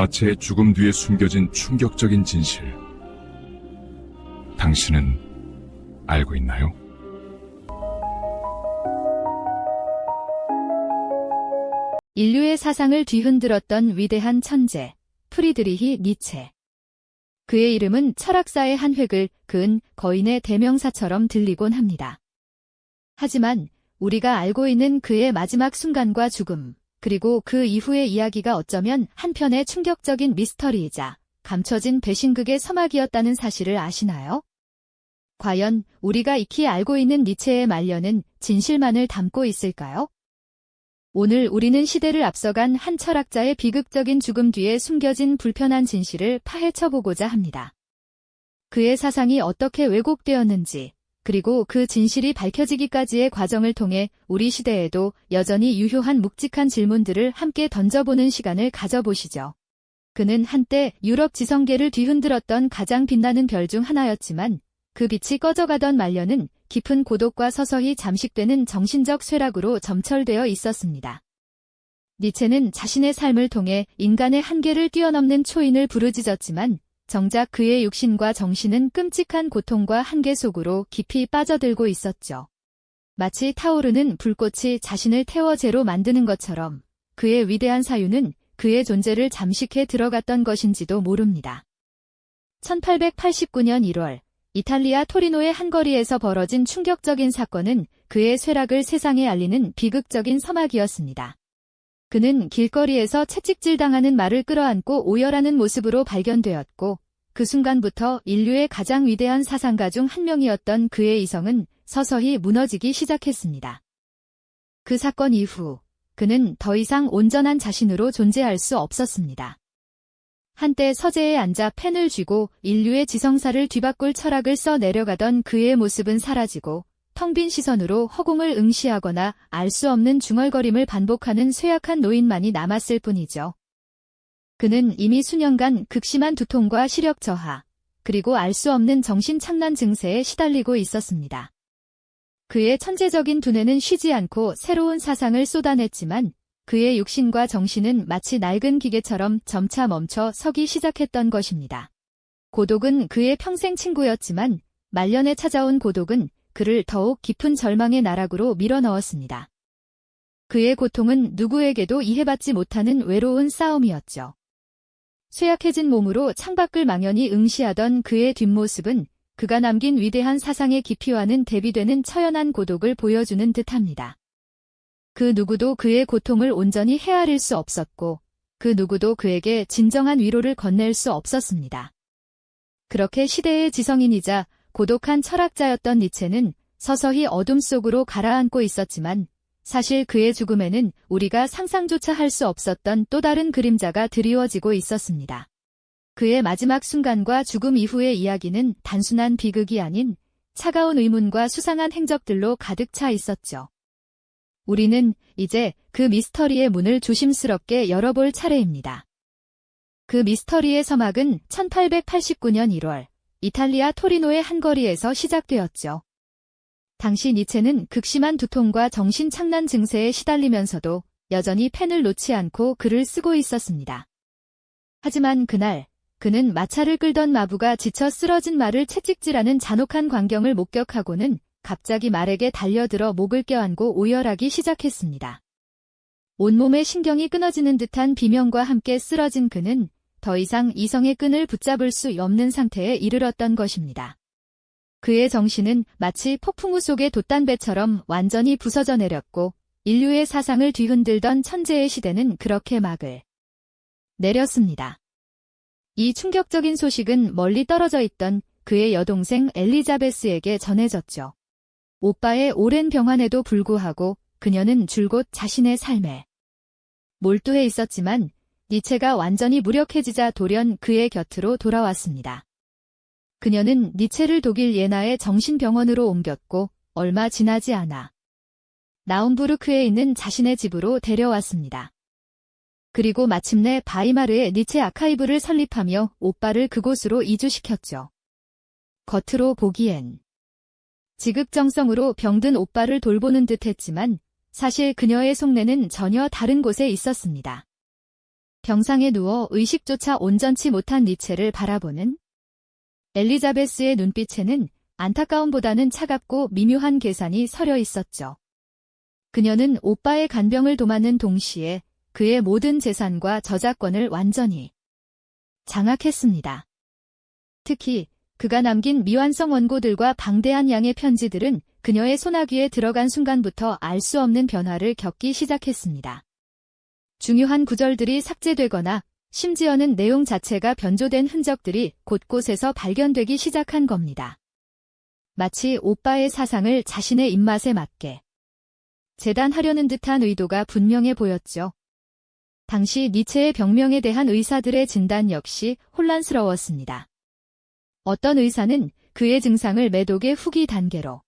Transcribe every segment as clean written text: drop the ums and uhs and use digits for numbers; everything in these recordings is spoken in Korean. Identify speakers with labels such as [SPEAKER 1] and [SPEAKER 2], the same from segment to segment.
[SPEAKER 1] 아체의 죽음 뒤에 숨겨진 충격적인 진실. 당신은 알고 있나요?
[SPEAKER 2] 인류의 사상을 뒤흔들었던 위대한 천재, 프리드리히 니체. 그의 이름은 철학사의 한 획을 그은 거인의 대명사처럼 들리곤 합니다. 하지만 우리가 알고 있는 그의 마지막 순간과 죽음, 그리고 그 이후의 이야기가 어쩌면 한편의 충격적인 미스터리이자 감춰진 배신극의 서막이었다는 사실을 아시나요? 과연 우리가 익히 알고 있는 니체의 말년은 진실만을 담고 있을까요? 오늘 우리는 시대를 앞서간 한 철학자의 비극적인 죽음 뒤에 숨겨진 불편한 진실을 파헤쳐보고자 합니다. 그의 사상이 어떻게 왜곡되었는지, 그리고 그 진실이 밝혀지기까지의 과정을 통해 우리 시대에도 여전히 유효한 묵직한 질문들을 함께 던져보는 시간을 가져보시죠. 그는 한때 유럽 지성계를 뒤흔들었던 가장 빛나는 별 중 하나였지만 그 빛이 꺼져가던 말년은 깊은 고독과 서서히 잠식되는 정신적 쇠락으로 점철되어 있었습니다. 니체는 자신의 삶을 통해 인간의 한계를 뛰어넘는 초인을 부르짖었지만 정작 그의 육신과 정신은 끔찍한 고통과 한계 속으로 깊이 빠져들고 있었죠. 마치 타오르는 불꽃이 자신을 태워 재로 만드는 것처럼 그의 위대한 사유는 그의 존재를 잠식해 들어갔던 것인지도 모릅니다. 1889년 1월 이탈리아 토리노의 한 거리에서 벌어진 충격적인 사건은 그의 쇠락을 세상에 알리는 비극적인 서막이었습니다. 그는 길거리에서 채찍질당하는 말을 끌어안고 오열하는 모습으로 발견되었고 그 순간부터 인류의 가장 위대한 사상가 중 한 명이었던 그의 이성은 서서히 무너지기 시작했습니다. 그 사건 이후 그는 더 이상 온전한 자신으로 존재할 수 없었습니다. 한때 서재에 앉아 펜을 쥐고 인류의 지성사를 뒤바꿀 철학을 써 내려가던 그의 모습은 사라지고 텅 빈 시선으로 허공을 응시하거나 알 수 없는 중얼거림을 반복하는 쇠약한 노인만이 남았을 뿐이죠. 그는 이미 수년간 극심한 두통과 시력 저하, 그리고 알 수 없는 정신착란 증세에 시달리고 있었습니다. 그의 천재적인 두뇌는 쉬지 않고 새로운 사상을 쏟아냈지만 그의 육신과 정신은 마치 낡은 기계처럼 점차 멈춰 서기 시작했던 것입니다. 고독은 그의 평생 친구였지만 말년에 찾아온 고독은 그를 더욱 깊은 절망의 나락으로 밀어넣었습니다. 그의 고통은 누구에게도 이해받지 못하는 외로운 싸움이었죠. 쇠약해진 몸으로 창밖을 망연히 응시하던 그의 뒷모습은 그가 남긴 위대한 사상의 깊이와는 대비되는 처연한 고독을 보여주는 듯합니다. 그 누구도 그의 고통을 온전히 헤아릴 수 없었고 그 누구도 그에게 진정한 위로를 건넬 수 없었습니다. 그렇게 시대의 지성인이자 고독한 철학자였던 니체는 서서히 어둠 속으로 가라앉고 있었지만 사실 그의 죽음에는 우리가 상상조차 할 수 없었던 또 다른 그림자가 드리워지고 있었습니다. 그의 마지막 순간과 죽음 이후의 이야기는 단순한 비극이 아닌 차가운 의문과 수상한 행적들로 가득 차 있었죠. 우리는 이제 그 미스터리의 문을 조심스럽게 열어볼 차례입니다. 그 미스터리의 서막은 1889년 1월 이탈리아 토리노의 한 거리에서 시작되었죠. 당시 니체는 극심한 두통과 정신착란 증세에 시달리면서도 여전히 펜을 놓지 않고 글을 쓰고 있었습니다. 하지만 그날 그는 마차를 끌던 마부가 지쳐 쓰러진 말을 채찍질하는 잔혹한 광경을 목격하고는 갑자기 말에게 달려들어 목을 껴안고 오열하기 시작했습니다. 온몸의 신경이 끊어지는 듯한 비명과 함께 쓰러진 그는 더 이상 이성의 끈을 붙잡을 수 없는 상태에 이르렀던 것입니다. 그의 정신은 마치 폭풍우 속의 돛단배처럼 완전히 부서져 내렸고 인류의 사상을 뒤흔들던 천재의 시대는 그렇게 막을 내렸습니다. 이 충격적인 소식은 멀리 떨어져 있던 그의 여동생 엘리자베스에게 전해졌죠. 오빠의 오랜 병환에도 불구하고 그녀는 줄곧 자신의 삶에 몰두해 있었지만 니체가 완전히 무력해지자 돌연 그의 곁으로 돌아왔습니다. 그녀는 니체를 독일 예나의 정신병원으로 옮겼고 얼마 지나지 않아 나움부르크에 있는 자신의 집으로 데려왔습니다. 그리고 마침내 바이마르에 니체 아카이브를 설립하며 오빠를 그곳으로 이주시켰죠. 겉으로 보기엔 지극정성으로 병든 오빠를 돌보는 듯 했지만 사실 그녀의 속내는 전혀 다른 곳에 있었습니다. 병상에 누워 의식조차 온전치 못한 니체를 바라보는 엘리자베스의 눈빛에는 안타까움보다는 차갑고 미묘한 계산이 서려 있었죠. 그녀는 오빠의 간병을 도맡는 동시에 그의 모든 재산과 저작권을 완전히 장악했습니다. 특히 그가 남긴 미완성 원고들과 방대한 양의 편지들은 그녀의 소나귀에 들어간 순간부터 알 수 없는 변화를 겪기 시작했습니다. 중요한 구절들이 삭제되거나 심지어는 내용 자체가 변조된 흔적들이 곳곳에서 발견되기 시작한 겁니다. 마치 오빠의 사상을 자신의 입맛에 맞게 재단하려는 듯한 의도가 분명해 보였죠. 당시 니체의 병명에 대한 의사들의 진단 역시 혼란스러웠습니다. 어떤 의사는 그의 증상을 매독의 후기 단계로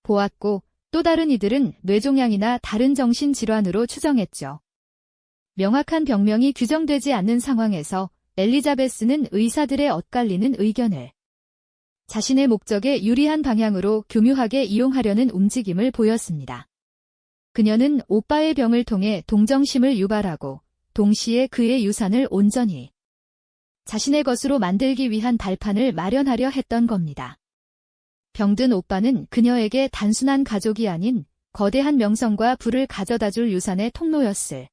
[SPEAKER 2] 보았고 또 다른 이들은 뇌종양이나 다른 정신질환으로 추정했죠. 명확한 병명이 규정되지 않는 상황에서 엘리자베스는 의사들의 엇갈리는 의견을 자신의 목적에 유리한 방향으로 교묘하게 이용하려는 움직임을 보였습니다. 그녀는 오빠의 병을 통해 동정심을 유발하고 동시에 그의 유산을 온전히 자신의 것으로 만들기 위한 발판을 마련하려 했던 겁니다. 병든 오빠는 그녀에게 단순한 가족이 아닌 거대한 명성과 부를 가져다줄 유산의 통로였을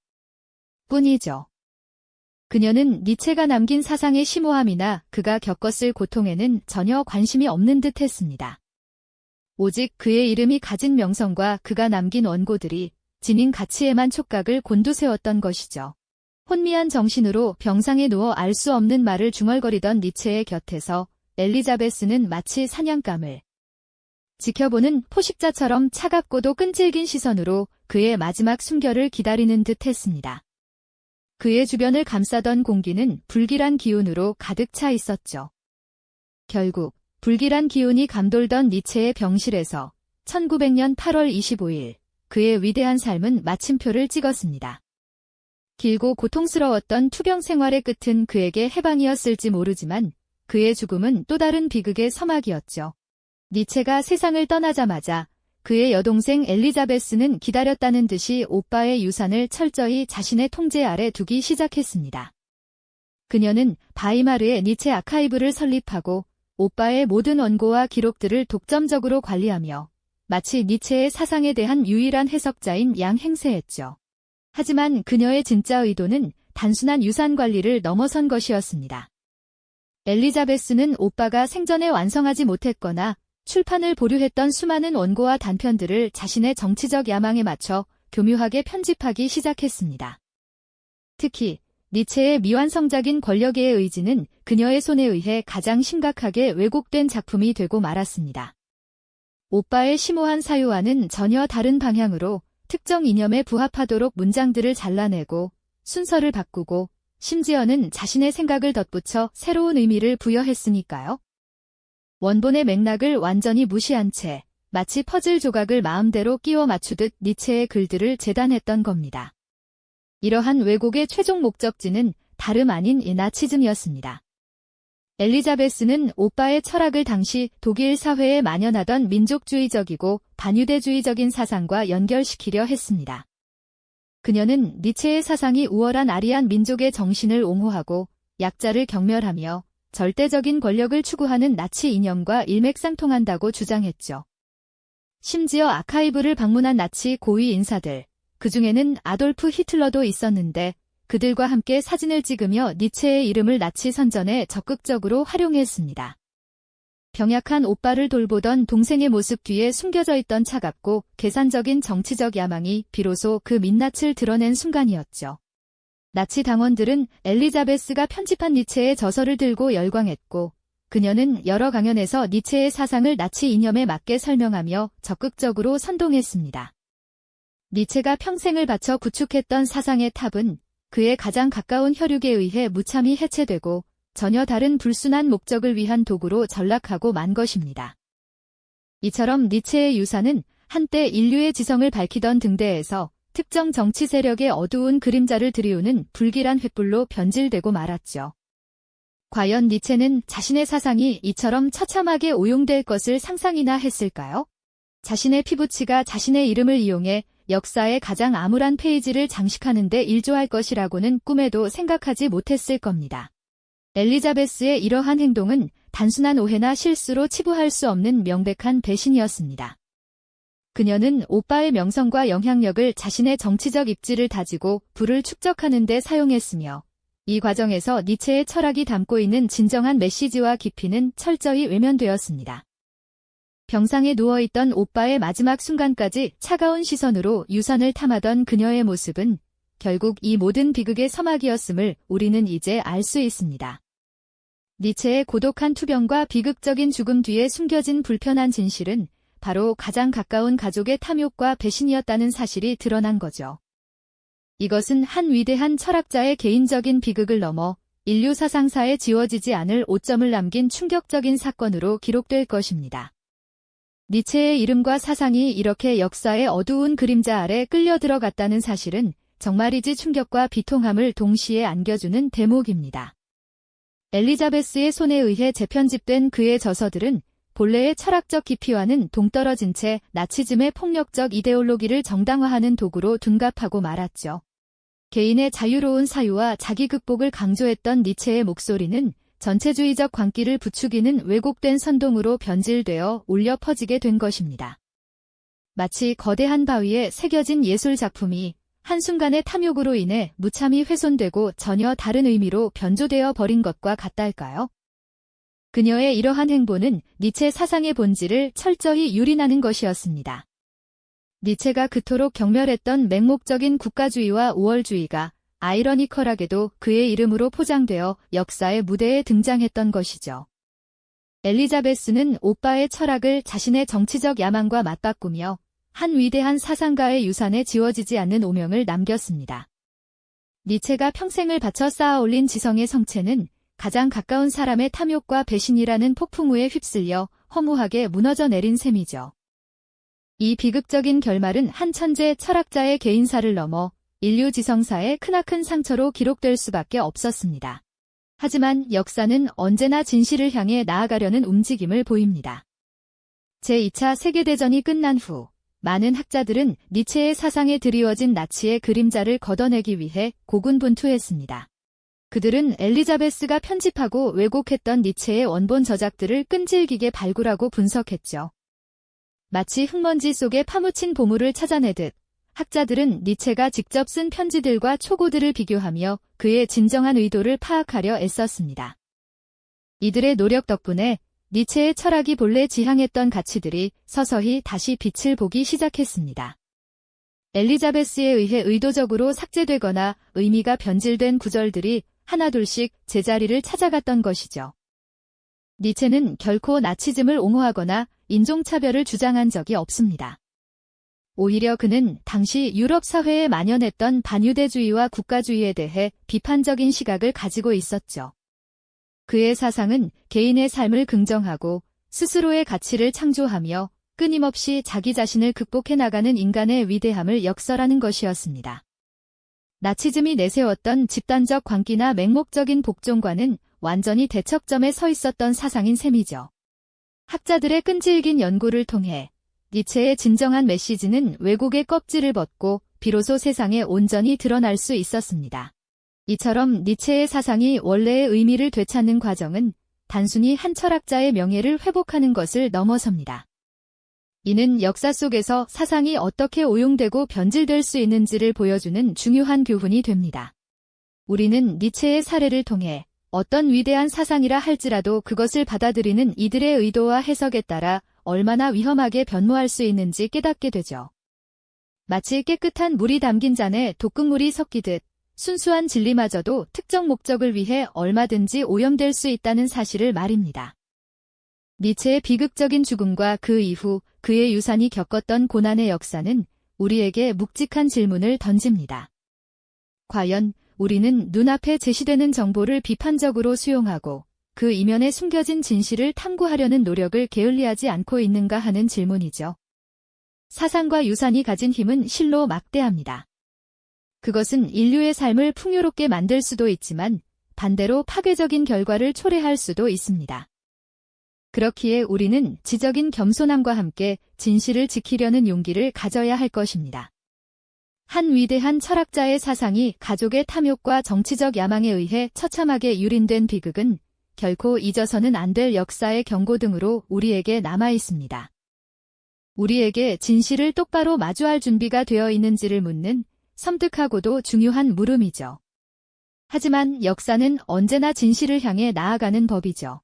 [SPEAKER 2] 뿐이죠. 그녀는 니체가 남긴 사상의 심오함이나 그가 겪었을 고통에는 전혀 관심이 없는 듯 했습니다. 오직 그의 이름이 가진 명성과 그가 남긴 원고들이 지닌 가치에만 촉각을 곤두세웠던 것이죠. 혼미한 정신으로 병상에 누워 알 수 없는 말을 중얼거리던 니체의 곁에서 엘리자베스는 마치 사냥감을 지켜보는 포식자처럼 차갑고도 끈질긴 시선으로 그의 마지막 숨결을 기다리는 듯 했습니다. 그의 주변을 감싸던 공기는 불길한 기운으로 가득 차 있었죠. 결국 불길한 기운이 감돌던 니체의 병실에서 1900년 8월 25일 그의 위대한 삶은 마침표를 찍었습니다. 길고 고통스러웠던 투병 생활의 끝은 그에게 해방이었을지 모르지만 그의 죽음은 또 다른 비극의 서막이었죠. 니체가 세상을 떠나자마자 그의 여동생 엘리자베스는 기다렸다는 듯이 오빠의 유산을 철저히 자신의 통제 아래 두기 시작했습니다. 그녀는 바이마르의 니체 아카이브를 설립하고 오빠의 모든 원고와 기록들을 독점적으로 관리하며 마치 니체의 사상에 대한 유일한 해석자인 양 행세했죠. 하지만 그녀의 진짜 의도는 단순한 유산 관리를 넘어선 것이었습니다. 엘리자베스는 오빠가 생전에 완성하지 못했거나 출판을 보류했던 수많은 원고와 단편들을 자신의 정치적 야망에 맞춰 교묘하게 편집하기 시작했습니다. 특히 니체의 미완성작인 권력의 의지는 그녀의 손에 의해 가장 심각하게 왜곡된 작품이 되고 말았습니다. 오빠의 심오한 사유와는 전혀 다른 방향으로 특정 이념에 부합하도록 문장들을 잘라내고 순서를 바꾸고 심지어는 자신의 생각을 덧붙여 새로운 의미를 부여했으니까요. 원본의 맥락을 완전히 무시한 채 마치 퍼즐 조각을 마음대로 끼워 맞추듯 니체의 글들을 재단했던 겁니다. 이러한 왜곡의 최종 목적지는 다름 아닌 이 나치즘이었습니다. 엘리자베스는 오빠의 철학을 당시 독일 사회에 만연하던 민족주의적이고 반유대주의적인 사상과 연결시키려 했습니다. 그녀는 니체의 사상이 우월한 아리안 민족의 정신을 옹호하고 약자를 경멸하며 절대적인 권력을 추구하는 나치 이념과 일맥상통한다고 주장했죠. 심지어 아카이브를 방문한 나치 고위 인사들, 그중에는 아돌프 히틀러도 있었는데 그들과 함께 사진을 찍으며 니체의 이름을 나치 선전에 적극적으로 활용했습니다. 병약한 오빠를 돌보던 동생의 모습 뒤에 숨겨져 있던 차갑고 계산적인 정치적 야망이 비로소 그 민낯을 드러낸 순간이었죠. 나치 당원들은 엘리자베스가 편집한 니체의 저서를 들고 열광했고 그녀는 여러 강연에서 니체의 사상을 나치 이념에 맞게 설명하며 적극적으로 선동했습니다. 니체가 평생을 바쳐 구축했던 사상의 탑은 그의 가장 가까운 혈육에 의해 무참히 해체되고 전혀 다른 불순한 목적을 위한 도구로 전락하고 만 것입니다. 이처럼 니체의 유산은 한때 인류의 지성을 밝히던 등대에서 특정 정치 세력의 어두운 그림자를 들이우는 불길한 횃불로 변질되고 말았죠. 과연 니체는 자신의 사상이 이처럼 처참하게 오용될 것을 상상이나 했을까요? 자신의 피부치가 자신의 이름을 이용해 역사의 가장 암울한 페이지를 장식하는 데 일조할 것이라고는 꿈에도 생각하지 못했을 겁니다. 엘리자베스의 이러한 행동은 단순한 오해나 실수로 치부할 수 없는 명백한 배신이었습니다. 그녀는 오빠의 명성과 영향력을 자신의 정치적 입지를 다지고 부를 축적하는 데 사용했으며 이 과정에서 니체의 철학이 담고 있는 진정한 메시지와 깊이는 철저히 외면되었습니다. 병상에 누워있던 오빠의 마지막 순간까지 차가운 시선으로 유산을 탐하던 그녀의 모습은 결국 이 모든 비극의 서막이었음을 우리는 이제 알 수 있습니다. 니체의 고독한 투병과 비극적인 죽음 뒤에 숨겨진 불편한 진실은 바로 가장 가까운 가족의 탐욕과 배신이었다는 사실이 드러난 거죠. 이것은 한 위대한 철학자의 개인적인 비극을 넘어 인류 사상사에 지워지지 않을 오점을 남긴 충격적인 사건으로 기록될 것입니다. 니체의 이름과 사상이 이렇게 역사의 어두운 그림자 아래 끌려 들어갔다는 사실은 정말이지 충격과 비통함을 동시에 안겨주는 대목입니다. 엘리자베스의 손에 의해 재편집된 그의 저서들은 본래의 철학적 깊이와는 동떨어진 채 나치즘의 폭력적 이데올로기를 정당화하는 도구로 둔갑하고 말았죠. 개인의 자유로운 사유와 자기 극복을 강조했던 니체의 목소리는 전체주의적 광기를 부추기는 왜곡된 선동으로 변질되어 울려 퍼지게 된 것입니다. 마치 거대한 바위에 새겨진 예술 작품이 한순간의 탐욕으로 인해 무참히 훼손되고 전혀 다른 의미로 변조되어 버린 것과 같달까요? 그녀의 이러한 행보는 니체 사상의 본질을 철저히 유린하는 것이었습니다. 니체가 그토록 경멸했던 맹목적인 국가주의와 우월주의가 아이러니컬하게도 그의 이름으로 포장되어 역사의 무대에 등장했던 것이죠. 엘리자베스는 오빠의 철학을 자신의 정치적 야망과 맞바꾸며 한 위대한 사상가의 유산에 지워지지 않는 오명을 남겼습니다. 니체가 평생을 바쳐 쌓아올린 지성의 성체는 가장 가까운 사람의 탐욕과 배신이라는 폭풍우에 휩쓸려 허무하게 무너져 내린 셈이죠. 이 비극적인 결말은 한 천재 철학자의 개인사를 넘어 인류 지성사의 크나큰 상처로 기록될 수밖에 없었습니다. 하지만 역사는 언제나 진실을 향해 나아가려는 움직임을 보입니다. 제2차 세계대전이 끝난 후 많은 학자들은 니체의 사상에 드리워진 나치의 그림자를 걷어내기 위해 고군분투했습니다. 그들은 엘리자베스가 편집하고 왜곡했던 니체의 원본 저작들을 끈질기게 발굴하고 분석했죠. 마치 흙먼지 속에 파묻힌 보물을 찾아내듯 학자들은 니체가 직접 쓴 편지들과 초고들을 비교하며 그의 진정한 의도를 파악하려 애썼습니다. 이들의 노력 덕분에 니체의 철학이 본래 지향했던 가치들이 서서히 다시 빛을 보기 시작했습니다. 엘리자베스에 의해 의도적으로 삭제되거나 의미가 변질된 구절들이 하나둘씩 제자리를 찾아갔던 것이죠. 니체는 결코 나치즘을 옹호하거나 인종차별을 주장한 적이 없습니다. 오히려 그는 당시 유럽 사회에 만연했던 반유대주의와 국가주의에 대해 비판적인 시각을 가지고 있었죠. 그의 사상은 개인의 삶을 긍정하고 스스로의 가치를 창조하며 끊임없이 자기 자신을 극복해 나가는 인간의 위대함을 역설하는 것이었습니다. 나치즘이 내세웠던 집단적 광기나 맹목적인 복종과는 완전히 대척점에 서 있었던 사상인 셈이죠. 학자들의 끈질긴 연구를 통해 니체의 진정한 메시지는 왜곡의 껍질을 벗고 비로소 세상에 온전히 드러날 수 있었습니다. 이처럼 니체의 사상이 원래의 의미를 되찾는 과정은 단순히 한 철학자의 명예를 회복하는 것을 넘어섭니다. 이는 역사 속에서 사상이 어떻게 오용되고 변질될 수 있는지를 보여주는 중요한 교훈이 됩니다. 우리는 니체의 사례를 통해 어떤 위대한 사상이라 할지라도 그것을 받아들이는 이들의 의도와 해석에 따라 얼마나 위험하게 변모할 수 있는지 깨닫게 되죠. 마치 깨끗한 물이 담긴 잔에 독극물이 섞이듯 순수한 진리마저도 특정 목적을 위해 얼마든지 오염될 수 있다는 사실을 말입니다. 니체의 비극적인 죽음과 그 이후 그의 유산이 겪었던 고난의 역사는 우리에게 묵직한 질문을 던집니다. 과연 우리는 눈앞에 제시되는 정보를 비판적으로 수용하고 그 이면에 숨겨진 진실을 탐구하려는 노력을 게을리하지 않고 있는가 하는 질문이죠. 사상과 유산이 가진 힘은 실로 막대합니다. 그것은 인류의 삶을 풍요롭게 만들 수도 있지만 반대로 파괴적인 결과를 초래할 수도 있습니다. 그렇기에 우리는 지적인 겸손함과 함께 진실을 지키려는 용기를 가져야 할 것입니다. 한 위대한 철학자의 사상이 가족의 탐욕과 정치적 야망에 의해 처참하게 유린된 비극은 결코 잊어서는 안 될 역사의 경고 등으로 우리에게 남아 있습니다. 우리에게 진실을 똑바로 마주할 준비가 되어 있는지를 묻는 섬뜩하고도 중요한 물음이죠. 하지만 역사는 언제나 진실을 향해 나아가는 법이죠.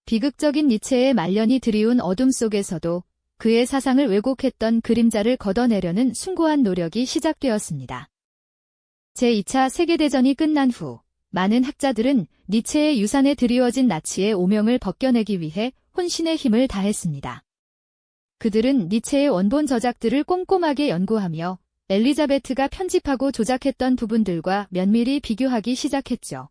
[SPEAKER 2] 비극적인 니체의 말년이 드리운 어둠 속에서도 그의 사상을 왜곡했던 그림자를 걷어내려는 숭고한 노력이 시작되었습니다. 제2차 세계대전이 끝난 후 많은 학자들은 니체의 유산에 드리워진 나치의 오명을 벗겨내기 위해 혼신의 힘을 다했습니다. 그들은 니체의 원본 저작들을 꼼꼼하게 연구하며 엘리자베트가 편집하고 조작했던 부분들과 면밀히 비교하기 시작했죠.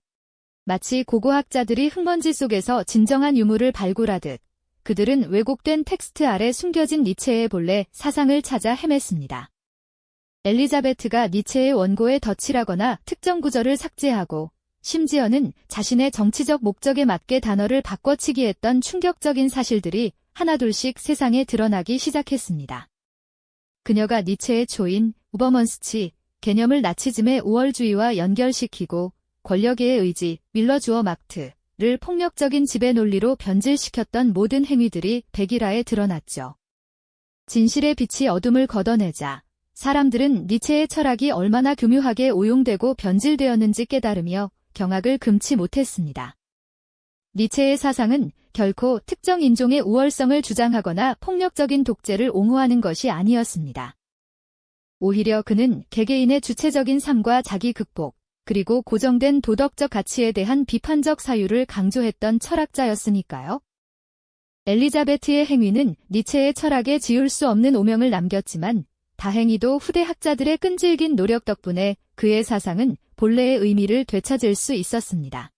[SPEAKER 2] 마치 고고학자들이 흙먼지 속에서 진정한 유물을 발굴하듯 그들은 왜곡된 텍스트 아래 숨겨진 니체의 본래 사상을 찾아 헤맸습니다. 엘리자베트가 니체의 원고에 덧칠하거나 특정 구절을 삭제하고 심지어는 자신의 정치적 목적에 맞게 단어를 바꿔치기 했던 충격적인 사실들이 하나둘씩 세상에 드러나기 시작했습니다. 그녀가 니체의 초인 우버먼스치 개념을 나치즘의 우월주의와 연결시키고 권력의 의지 밀러주어 막트를 폭력적인 지배 논리로 변질시켰던 모든 행위들이 백일화에 드러났죠. 진실의 빛이 어둠을 걷어내자 사람들은 니체의 철학이 얼마나 교묘하게 오용되고 변질되었는지 깨달으며 경악을 금치 못했습니다. 니체의 사상은 결코 특정 인종의 우월성을 주장하거나 폭력적인 독재를 옹호하는 것이 아니었습니다. 오히려 그는 개개인의 주체적인 삶과 자기 극복, 그리고 고정된 도덕적 가치에 대한 비판적 사유를 강조했던 철학자였으니까요. 엘리자베트의 행위는 니체의 철학에 지울 수 없는 오명을 남겼지만 다행히도 후대 학자들의 끈질긴 노력 덕분에 그의 사상은 본래의 의미를 되찾을 수 있었습니다.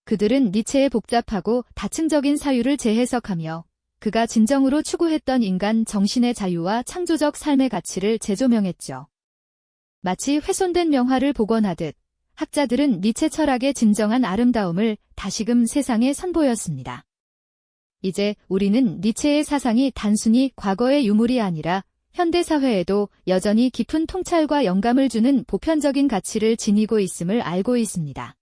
[SPEAKER 2] 그들은 니체의 복잡하고 다층적인 사유를 재해석하며 그가 진정으로 추구했던 인간 정신의 자유와 창조적 삶의 가치를 재조명했죠. 마치 훼손된 명화를 복원하듯 학자들은 니체 철학의 진정한 아름다움을 다시금 세상에 선보였습니다. 이제 우리는 니체의 사상이 단순히 과거의 유물이 아니라 현대사회에도 여전히 깊은 통찰과 영감을 주는 보편적인 가치를 지니고 있음을 알고 있습니다.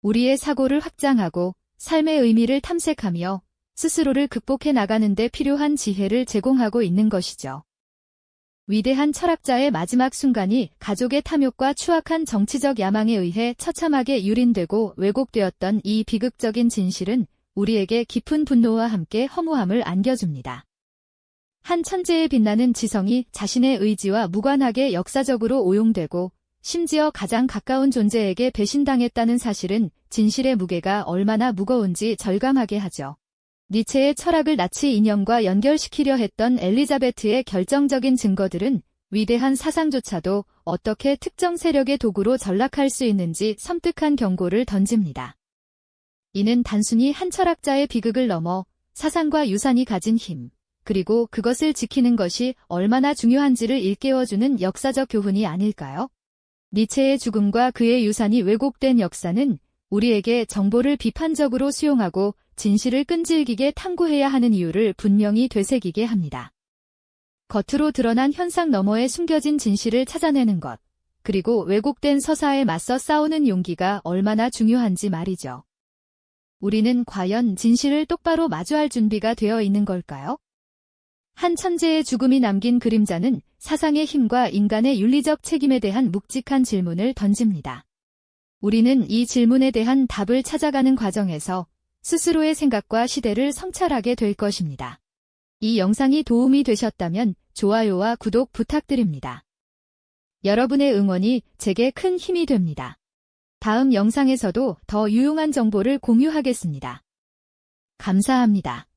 [SPEAKER 2] 우리의 사고를 확장하고 삶의 의미를 탐색하며 스스로를 극복해 나가는 데 필요한 지혜를 제공하고 있는 것이죠. 위대한 철학자의 마지막 순간이 가족의 탐욕과 추악한 정치적 야망에 의해 처참하게 유린되고 왜곡되었던 이 비극적인 진실은 우리에게 깊은 분노와 함께 허무함을 안겨줍니다. 한 천재의 빛나는 지성이 자신의 의지와 무관하게 역사적으로 오용되고 심지어 가장 가까운 존재에게 배신당했다는 사실은 진실의 무게가 얼마나 무거운지 절감하게 하죠. 니체의 철학을 나치 이념과 연결시키려 했던 엘리자베트의 결정적인 증거들은 위대한 사상조차도 어떻게 특정 세력의 도구로 전락할 수 있는지 섬뜩한 경고를 던집니다. 이는 단순히 한 철학자의 비극을 넘어 사상과 유산이 가진 힘, 그리고 그것을 지키는 것이 얼마나 중요한지를 일깨워주는 역사적 교훈이 아닐까요? 니체의 죽음과 그의 유산이 왜곡된 역사는 우리에게 정보를 비판적으로 수용하고 진실을 끈질기게 탐구해야 하는 이유를 분명히 되새기게 합니다. 겉으로 드러난 현상 너머에 숨겨진 진실을 찾아내는 것, 그리고 왜곡된 서사에 맞서 싸우는 용기가 얼마나 중요한지 말이죠. 우리는 과연 진실을 똑바로 마주할 준비가 되어 있는 걸까요? 한 천재의 죽음이 남긴 그림자는 사상의 힘과 인간의 윤리적 책임에 대한 묵직한 질문을 던집니다. 우리는 이 질문에 대한 답을 찾아가는 과정에서 스스로의 생각과 시대를 성찰하게 될 것입니다. 이 영상이 도움이 되셨다면 좋아요와 구독 부탁드립니다. 여러분의 응원이 제게 큰 힘이 됩니다. 다음 영상에서도 더 유용한 정보를 공유하겠습니다. 감사합니다.